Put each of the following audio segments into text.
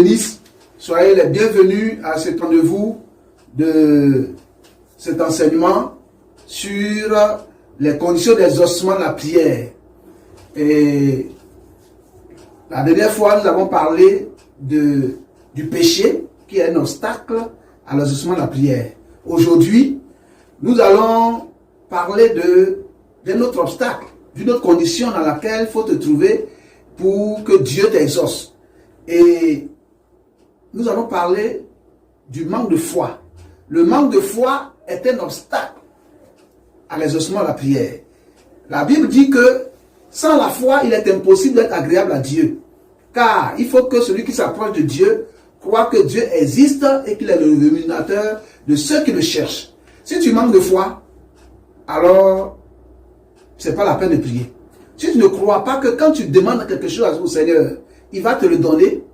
bénisse. Soyez les bienvenus à cet rendez-vous de cet enseignement sur les conditions d'exaucement de la prière. Et la dernière fois, nous avons parlé du péché qui est un obstacle à l'exaucement de la prière. Aujourd'hui, nous allons parler d'un autre obstacle, d'une autre condition dans laquelle il faut te trouver pour que Dieu t'exauce. Et nous allons parler du manque de foi. Le manque de foi est un obstacle à l'exaucement de la prière. La Bible dit que sans la foi, il est impossible d'être agréable à Dieu. Car il faut que celui qui s'approche de Dieu croit que Dieu existe et qu'il est le rémunérateur de ceux qui le cherchent. Si tu manques de foi, alors ce n'est pas la peine de prier. Si tu ne crois pas que quand tu demandes quelque chose au Seigneur, il va te le donner,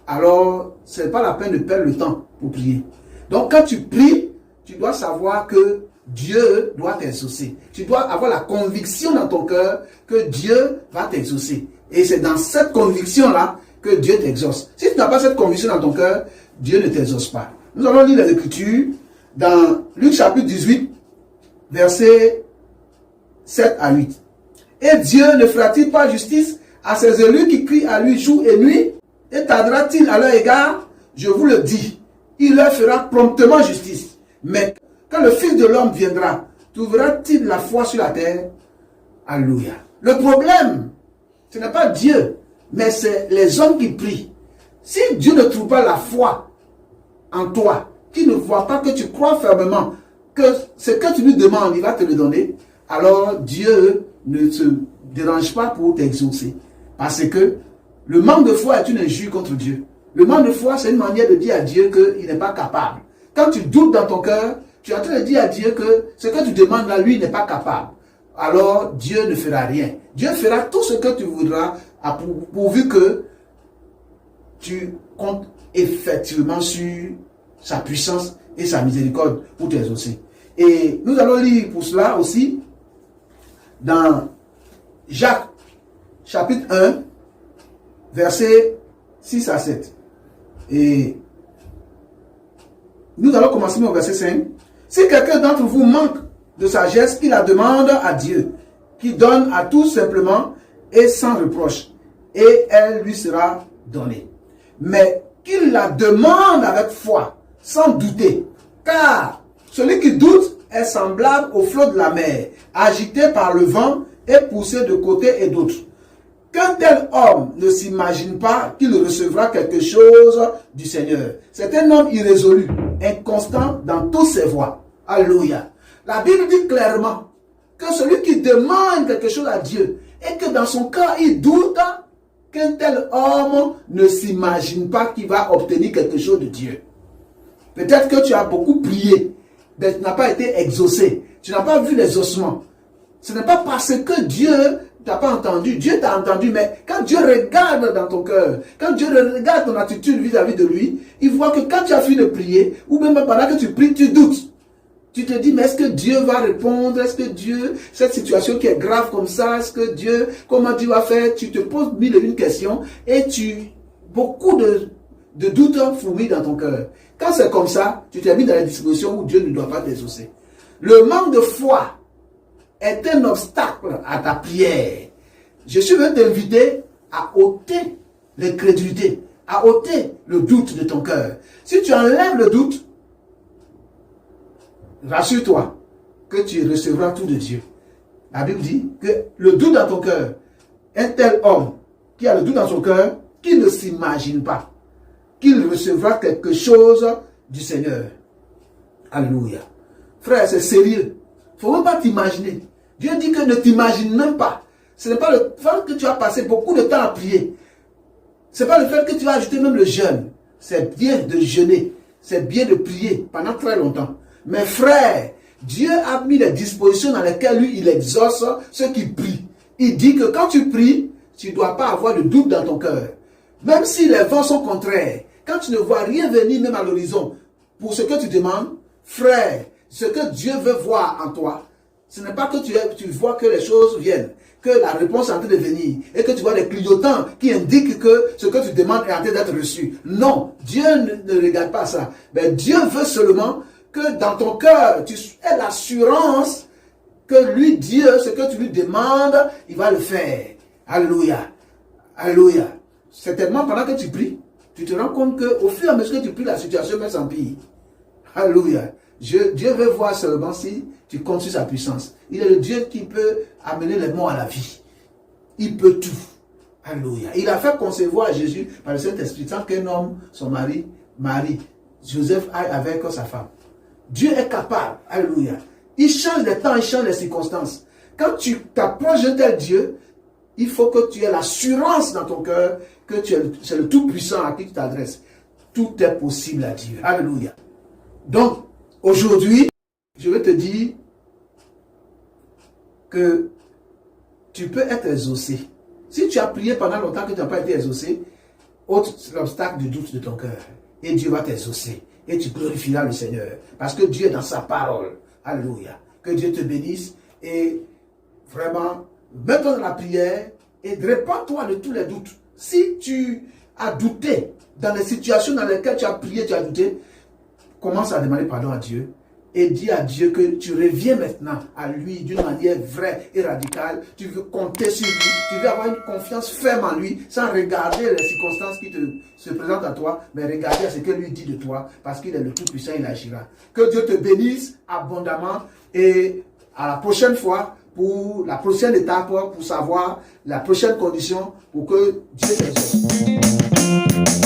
alors ce n'est pas la peine de perdre le temps pour prier. Donc quand tu pries, tu dois savoir que Dieu doit t'exaucer. Tu dois avoir la conviction dans ton cœur que Dieu va t'exaucer. Et c'est dans cette conviction-là que Dieu t'exauce. Si tu n'as pas cette conviction dans ton cœur, Dieu ne t'exauce pas. Nous allons lire les Écritures dans Luc chapitre 18, versets 7 à 8. Et Dieu ne fera-t-il pas justice à ses élus qui crient à lui jour et nuit? Et tardera-t-il à leur égard? Je vous le dis, il leur fera promptement justice. Mais quand le Fils de l'homme viendra, trouvera-t-il la foi sur la terre? Alléluia. Le problème, ce n'est pas Dieu, mais c'est les hommes qui prient. Si Dieu ne trouve pas la foi en toi, qui ne voit pas que tu crois fermement que ce que tu lui demandes, il va te le donner, alors Dieu ne se dérange pas pour t'exaucer. Parce que le manque de foi est une injure contre Dieu. Le manque de foi, c'est une manière de dire à Dieu qu'il n'est pas capable. Quand tu doutes dans ton cœur, tu es en train de dire à Dieu que ce que tu demandes là, lui, n'est pas capable. Alors Dieu ne fera rien. Dieu fera tout ce que tu voudras pourvu que tu comptes effectivement sur sa puissance et sa miséricorde pour t'exaucer. Et nous allons lire pour cela aussi dans Jacques chapitre 1 versets 6 à 7. Et nous allons commencer au verset 5. Si quelqu'un d'entre vous manque de sagesse, qu'il la demande à Dieu, qui donne à tous simplement et sans reproche, et elle lui sera donnée. Mais qu'il la demande avec foi, sans douter, car celui qui doute est semblable au flot de la mer, agité par le vent et poussé de côté et d'autre. Qu'un tel homme ne s'imagine pas qu'il recevra quelque chose du Seigneur. C'est un homme irrésolu, inconstant dans toutes ses voies. Alléluia. La Bible dit clairement que celui qui demande quelque chose à Dieu et que dans son cœur il doute, qu'un tel homme ne s'imagine pas qu'il va obtenir quelque chose de Dieu. Peut-être que tu as beaucoup prié, mais tu n'as pas été exaucé. Tu n'as pas vu l'exaucement. Ce n'est pas parce que Dieu t'a pas entendu. Dieu t'a entendu, mais quand Dieu regarde dans ton cœur, quand Dieu regarde ton attitude vis-à-vis de lui, il voit que quand tu as fini de prier, ou même pendant que tu pries, tu doutes. Tu te dis, mais est-ce que Dieu va répondre? Est-ce que Dieu, cette situation qui est grave comme ça, est-ce que Dieu, comment Dieu va faire? Tu te poses mille et une questions et beaucoup de doutes fourmillent dans ton cœur. Quand c'est comme ça, tu t'es mis dans la disposition où Dieu ne doit pas t'exaucer. Le manque de foi est un obstacle à ta prière. Je suis venu t'inviter à ôter l'incrédulité, à ôter le doute de ton cœur. Si tu enlèves le doute, rassure-toi que tu recevras tout de Dieu. La Bible dit que le doute dans ton cœur, un tel homme qui a le doute dans son cœur, qui ne s'imagine pas qu'il recevra quelque chose du Seigneur. Alléluia. Frère, c'est sérieux. Il ne faut même pas t'imaginer. Dieu dit que ne t'imagine même pas. Ce n'est pas le fait que tu as passé beaucoup de temps à prier. Ce n'est pas le fait que tu as ajouté même le jeûne. C'est bien de jeûner. C'est bien de prier pendant très longtemps. Mais frère, Dieu a mis les dispositions dans lesquelles lui, il exauce ceux qui prient. Il dit que quand tu pries, tu ne dois pas avoir de doute dans ton cœur. Même si les vents sont contraires, quand tu ne vois rien venir même à l'horizon, pour ce que tu demandes, frère, ce que Dieu veut voir en toi, ce n'est pas que tu vois que les choses viennent, que la réponse est en train de venir et que tu vois des clignotants qui indiquent que ce que tu demandes est en train d'être reçu. Non, Dieu ne regarde pas ça. Mais Dieu veut seulement que dans ton cœur, tu aies l'assurance que lui, Dieu, ce que tu lui demandes, il va le faire. Alléluia. Alléluia. Certainement, pendant que tu pries, tu te rends compte qu'au fur et à mesure que tu pries, la situation va s'empire. Alléluia. Dieu veut voir seulement si tu comptes sur sa puissance. Il est le Dieu qui peut amener les morts à la vie. Il peut tout. Alléluia. Il a fait concevoir Jésus par le Saint-Esprit sans qu'un homme, son mari, Marie, Joseph aille avec sa femme. Dieu est capable. Alléluia. Il change les temps, il change les circonstances. Quand tu t'approches de tel Dieu, il faut que tu aies l'assurance dans ton cœur que c'est le Tout-Puissant à qui tu t'adresses. Tout est possible à Dieu. Alléluia. Donc, aujourd'hui, je vais te dire que tu peux être exaucé. Si tu as prié pendant longtemps que tu n'as pas été exaucé, ôte l'obstacle du doute de ton cœur. Et Dieu va t'exaucer. Et tu glorifieras le Seigneur. Parce que Dieu est dans sa parole. Alléluia. Que Dieu te bénisse. Et vraiment, mets-toi dans la prière et répands-toi de tous les doutes. Si tu as douté dans les situations dans lesquelles tu as prié, tu as douté, commence à demander pardon à Dieu et dis à Dieu que tu reviens maintenant à lui d'une manière vraie et radicale. Tu veux compter sur lui, tu veux avoir une confiance ferme en lui sans regarder les circonstances qui se présentent à toi, mais regarder à ce que lui dit de toi parce qu'il est le Tout-Puissant, il agira. Que Dieu te bénisse abondamment et à la prochaine fois pour la prochaine étape, pour savoir la prochaine condition pour que Dieu t'exauce.